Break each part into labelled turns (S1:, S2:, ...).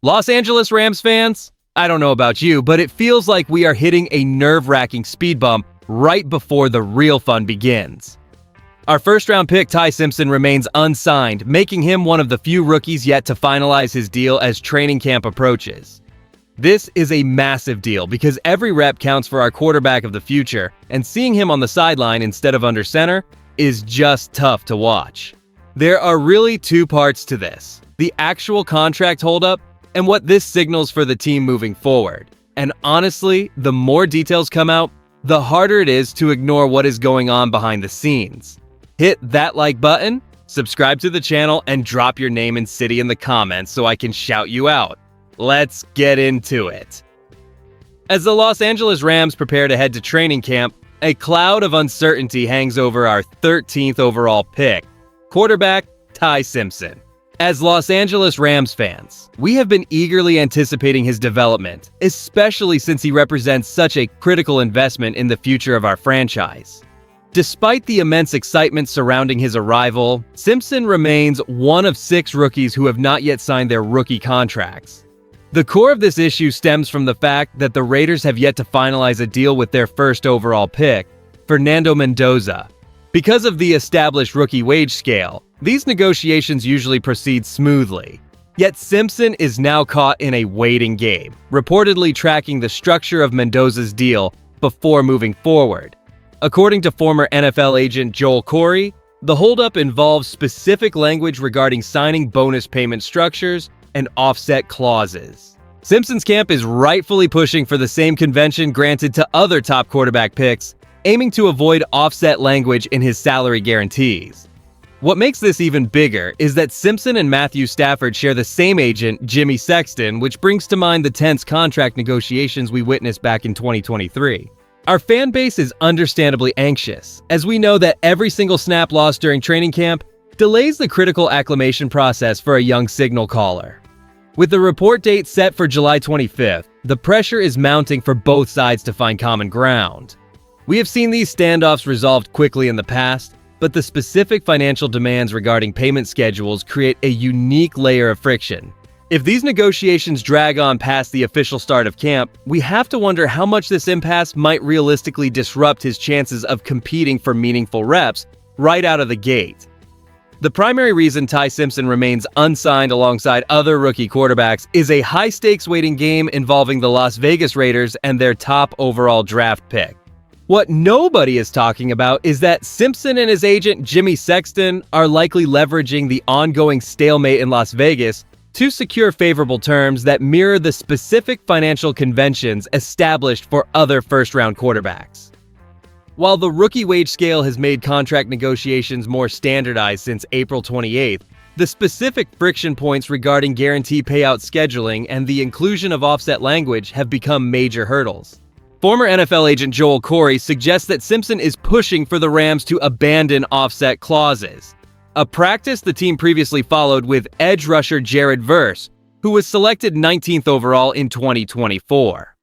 S1: Los Angeles Rams fans, I don't know about you, but it feels like we are hitting a nerve-wracking speed bump right before the real fun begins. Our first-round pick, Ty Simpson, remains unsigned, making him one of the few rookies yet to finalize his deal as training camp approaches. This is a massive deal because every rep counts for our quarterback of the future, and seeing him on the sideline instead of under center is just tough to watch. There are really two parts to this: the actual contract holdup and what this signals for the team moving forward. And honestly, the more details come out, the harder it is to ignore what is going on behind the scenes. Hit that like button, subscribe to the channel, and drop your name and city in the comments so I can shout you out. Let's get into it. As the Los Angeles Rams prepare to head to training camp, a cloud of uncertainty hangs over our 13th overall pick, quarterback Ty Simpson. As Los Angeles Rams fans, we have been eagerly anticipating his development, especially since he represents such a critical investment in the future of our franchise. Despite the immense excitement surrounding his arrival, Simpson remains one of 6 rookies who have not yet signed their rookie contracts. The core of this issue stems from the fact that the Raiders have yet to finalize a deal with their first overall pick, Fernando Mendoza. Because of the established rookie wage scale, these negotiations usually proceed smoothly. Yet Simpson is now caught in a waiting game, reportedly tracking the structure of Mendoza's deal before moving forward. According to former NFL agent Joel Corey, the holdup involves specific language regarding signing bonus payment structures and offset clauses. Simpson's camp is rightfully pushing for the same convention granted to other top quarterback picks, aiming to avoid offset language in his salary guarantees. What makes this even bigger is that Simpson and Matthew Stafford share the same agent, Jimmy Sexton, which brings to mind the tense contract negotiations we witnessed back in 2023. Our fan base is understandably anxious, as we know that every single snap lost during training camp delays the critical acclimation process for a young signal caller. With the report date set for July 25th, the pressure is mounting for both sides to find common ground. We have seen these standoffs resolved quickly in the past, but the specific financial demands regarding payment schedules create a unique layer of friction. If these negotiations drag on past the official start of camp, we have to wonder how much this impasse might realistically disrupt his chances of competing for meaningful reps right out of the gate. The primary reason Ty Simpson remains unsigned alongside other rookie quarterbacks is a high-stakes waiting game involving the Las Vegas Raiders and their top overall draft pick. What nobody is talking about is that Simpson and his agent Jimmy Sexton are likely leveraging the ongoing stalemate in Las Vegas to secure favorable terms that mirror the specific financial conventions established for other first-round quarterbacks. While the rookie wage scale has made contract negotiations more standardized since April 28th, the specific friction points regarding guarantee payout scheduling and the inclusion of offset language have become major hurdles. Former NFL agent Joel Corey suggests that Simpson is pushing for the Rams to abandon offset clauses, a practice the team previously followed with edge rusher Jared Verse, who was selected 19th overall in 2024.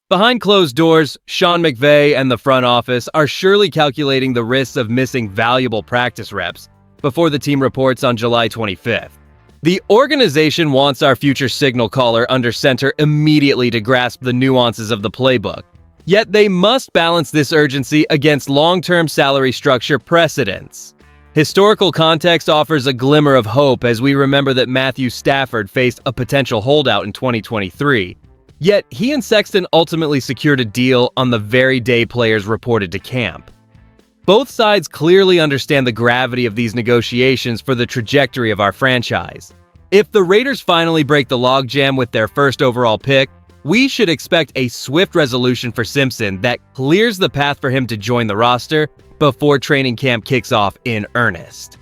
S1: Behind closed doors, Sean McVay and the front office are surely calculating the risks of missing valuable practice reps before the team reports on July 25th. The organization wants our future signal caller under center immediately to grasp the nuances of the playbook. Yet they must balance this urgency against long-term salary structure precedents. Historical context offers a glimmer of hope as we remember that Matthew Stafford faced a potential holdout in 2023. Yet he and Sexton ultimately secured a deal on the very day players reported to camp. Both sides clearly understand the gravity of these negotiations for the trajectory of our franchise. If the Raiders finally break the logjam with their first overall pick, we should expect a swift resolution for Simpson that clears the path for him to join the roster before training camp kicks off in earnest.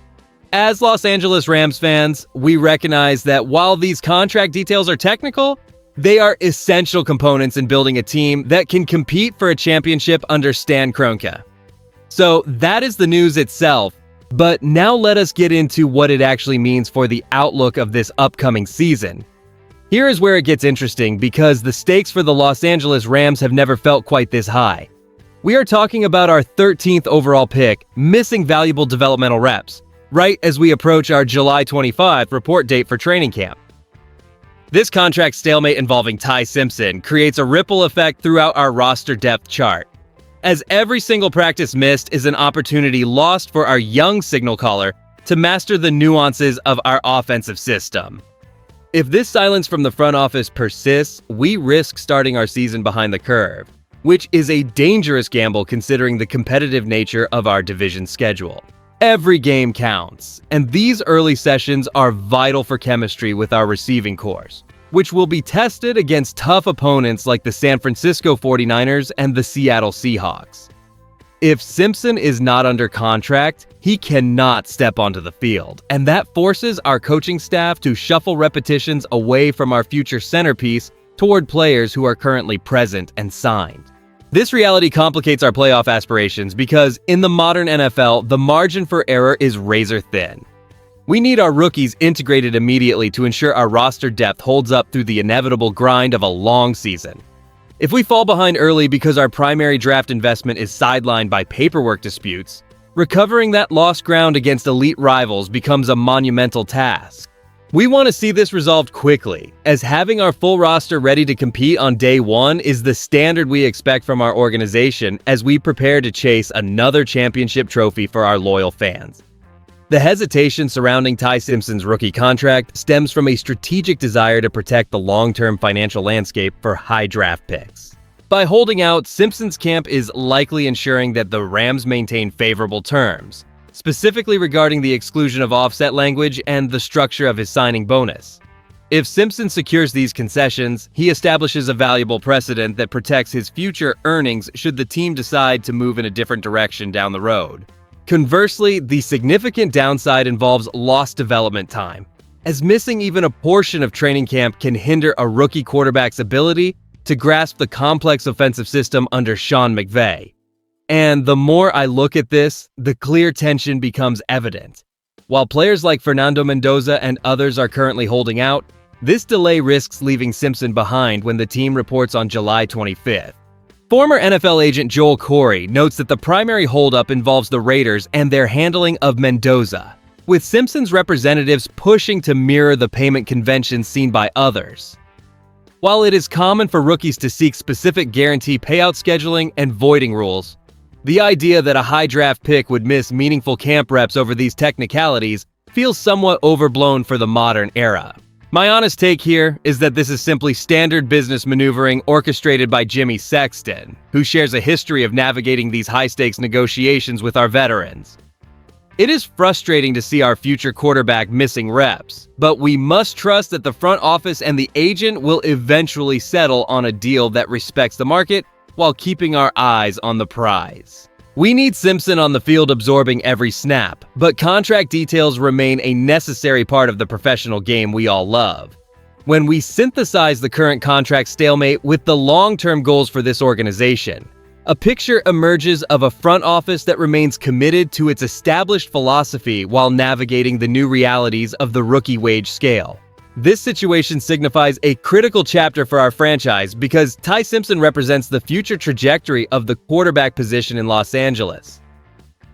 S1: As Los Angeles Rams fans, we recognize that while these contract details are technical, they are essential components in building a team that can compete for a championship under Stan Kroenke. So that is the news itself, but now let us get into what it actually means for the outlook of this upcoming season. Here is where it gets interesting because the stakes for the Los Angeles Rams have never felt quite this high. We are talking about our 13th overall pick, missing valuable developmental reps, right as we approach our July 25th report date for training camp. This contract stalemate involving Ty Simpson creates a ripple effect throughout our roster depth chart, as every single practice missed is an opportunity lost for our young signal caller to master the nuances of our offensive system. If this silence from the front office persists, we risk starting our season behind the curve, which is a dangerous gamble considering the competitive nature of our division schedule. Every game counts, and these early sessions are vital for chemistry with our receiving corps, which will be tested against tough opponents like the San Francisco 49ers and the Seattle Seahawks. If Simpson is not under contract, he cannot step onto the field, and that forces our coaching staff to shuffle repetitions away from our future centerpiece toward players who are currently present and signed. This reality complicates our playoff aspirations because in the modern NFL, the margin for error is razor thin. We need our rookies integrated immediately to ensure our roster depth holds up through the inevitable grind of a long season. If we fall behind early because our primary draft investment is sidelined by paperwork disputes, recovering that lost ground against elite rivals becomes a monumental task. We want to see this resolved quickly, as having our full roster ready to compete on day one is the standard we expect from our organization as we prepare to chase another championship trophy for our loyal fans. The hesitation surrounding Ty Simpson's rookie contract stems from a strategic desire to protect the long-term financial landscape for high draft picks. By holding out, Simpson's camp is likely ensuring that the Rams maintain favorable terms, specifically regarding the exclusion of offset language and the structure of his signing bonus. If Simpson secures these concessions, he establishes a valuable precedent that protects his future earnings should the team decide to move in a different direction down the road. Conversely, the significant downside involves lost development time, as missing even a portion of training camp can hinder a rookie quarterback's ability to grasp the complex offensive system under Sean McVay. And the more I look at this, the clear tension becomes evident. While players like Fernando Mendoza and others are currently holding out, this delay risks leaving Simpson behind when the team reports on July 25th. Former NFL agent Joel Corey notes that the primary holdup involves the Raiders and their handling of Mendoza, with Simpson's representatives pushing to mirror the payment conventions seen by others. While it is common for rookies to seek specific guarantee payout scheduling and voiding rules, the idea that a high draft pick would miss meaningful camp reps over these technicalities feels somewhat overblown for the modern era. My honest take here is that this is simply standard business maneuvering orchestrated by Jimmy Sexton, who shares a history of navigating these high-stakes negotiations with our veterans. It is frustrating to see our future quarterback missing reps, but we must trust that the front office and the agent will eventually settle on a deal that respects the market while keeping our eyes on the prize. We need Simpson on the field absorbing every snap, but contract details remain a necessary part of the professional game we all love. When we synthesize the current contract stalemate with the long-term goals for this organization, a picture emerges of a front office that remains committed to its established philosophy while navigating the new realities of the rookie wage scale. This situation signifies a critical chapter for our franchise because Ty Simpson represents the future trajectory of the quarterback position in Los Angeles.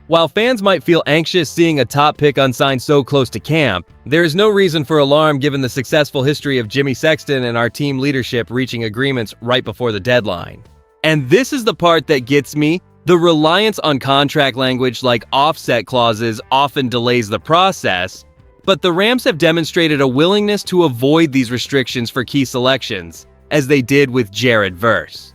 S1: While fans might feel anxious seeing a top pick unsigned so close to camp, there is no reason for alarm given the successful history of Jimmy Sexton and our team leadership reaching agreements right before the deadline. And this is the part that gets me. The reliance on contract language like offset clauses often delays the process, but the Rams have demonstrated a willingness to avoid these restrictions for key selections, as they did with Jared Verse.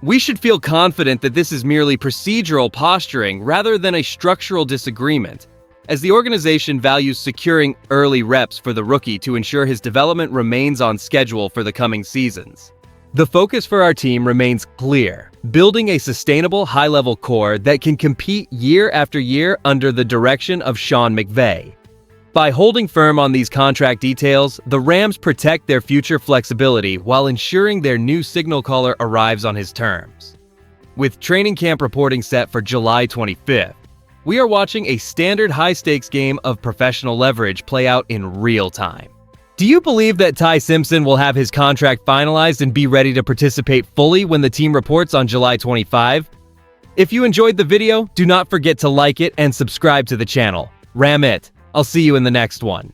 S1: We should feel confident that this is merely procedural posturing rather than a structural disagreement, as the organization values securing early reps for the rookie to ensure his development remains on schedule for the coming seasons. The focus for our team remains clear, building a sustainable high-level core that can compete year after year under the direction of Sean McVay. By holding firm on these contract details, the Rams protect their future flexibility while ensuring their new signal caller arrives on his terms. With training camp reporting set for July 25th, we are watching a standard high-stakes game of professional leverage play out in real time. Do you believe that Ty Simpson will have his contract finalized and be ready to participate fully when the team reports on July 25? If you enjoyed the video, do not forget to like it and subscribe to the channel. Ram it! I'll see you in the next one.